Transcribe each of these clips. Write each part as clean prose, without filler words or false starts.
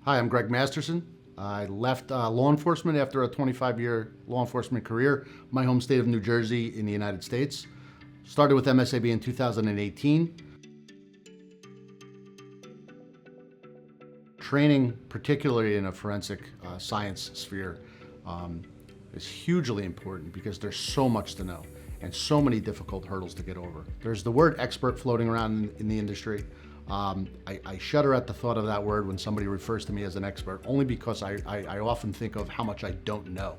Hi, I'm Greg Masterson. I left law enforcement after a 25-year law enforcement career, my home state of New Jersey in the United States. Started with MSAB in 2018. Training, particularly in a forensic science sphere, is hugely important because there's so much to know and so many difficult hurdles to get over. There's the word expert floating around in the industry. I shudder at the thought of that word when somebody refers to me as an expert, only because I often think of how much I don't know.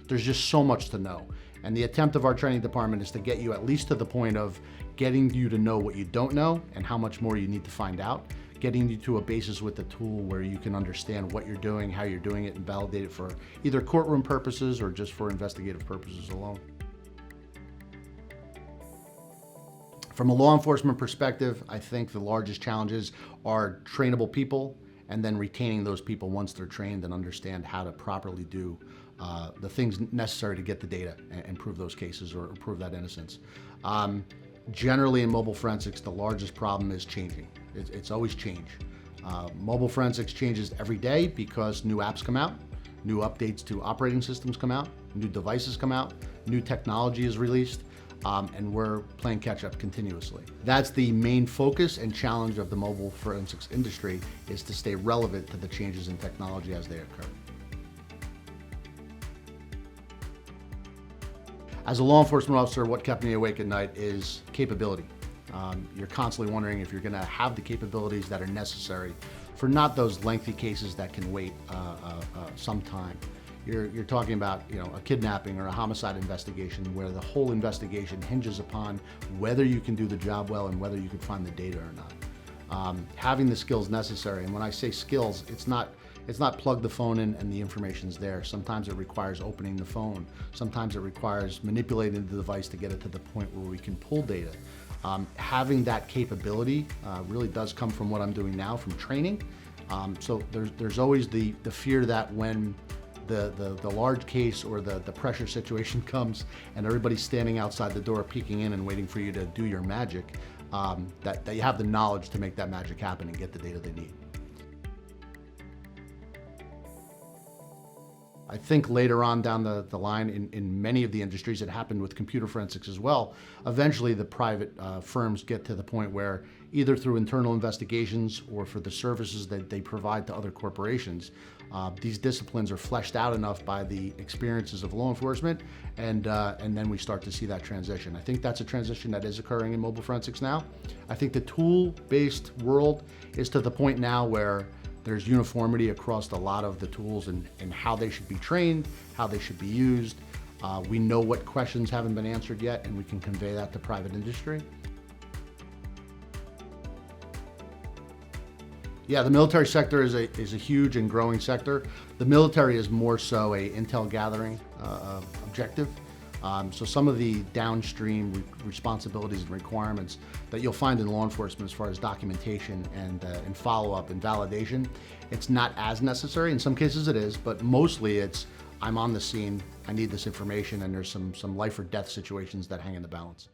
There's just so much to know. And the attempt of our training department is to get you at least to the point of getting you to know what you don't know and how much more you need to find out, getting you to a basis with the tool where you can understand what you're doing, how you're doing it, and validate it for either courtroom purposes or just for investigative purposes alone. From a law enforcement perspective, I think the largest challenges are trainable people and then retaining those people once they're trained and understand how to properly do the things necessary to get the data and prove those cases or prove that innocence. Generally in mobile forensics, the largest problem is changing. It's always change. Mobile forensics changes every day because new apps come out, new updates to operating systems come out, new devices come out, new technology is released. And we're playing catch up continuously. That's the main focus and challenge of the mobile forensics industry, is to stay relevant to the changes in technology as they occur. As a law enforcement officer, what kept me awake at night is capability. You're constantly wondering if you're going to have the capabilities that are necessary for not those lengthy cases that can wait some time. You're talking about, a kidnapping or a homicide investigation where the whole investigation hinges upon whether you can do the job well and whether you can find the data or not. Having the skills necessary, and when I say skills, it's not plug the phone in and the information's there. Sometimes it requires opening the phone. Sometimes it requires manipulating the device to get it to the point where we can pull data. Having that capability really does come from what I'm doing now, from training. So there's always the fear that when the large case or the pressure situation comes and everybody's standing outside the door peeking in and waiting for you to do your magic, that you have the knowledge to make that magic happen and get the data they need. I think later on down the line in many of the industries, it happened with computer forensics as well. Eventually the private firms get to the point where either through internal investigations or for the services that they provide to other corporations, these disciplines are fleshed out enough by the experiences of law enforcement, and then we start to see that transition. I think that's a transition that is occurring in mobile forensics now. I think the tool-based world is to the point now where there's uniformity across a lot of the tools and how they should be trained, how they should be used. We know what questions haven't been answered yet, and we can convey that to private industry. Yeah, the military sector is a huge and growing sector. The military is more so a intel gathering objective. So some of the downstream responsibilities and requirements that you'll find in law enforcement as far as documentation and follow-up and validation, it's not as necessary. In some cases it is, but mostly it's, I'm on the scene, I need this information, and there's some life or death situations that hang in the balance.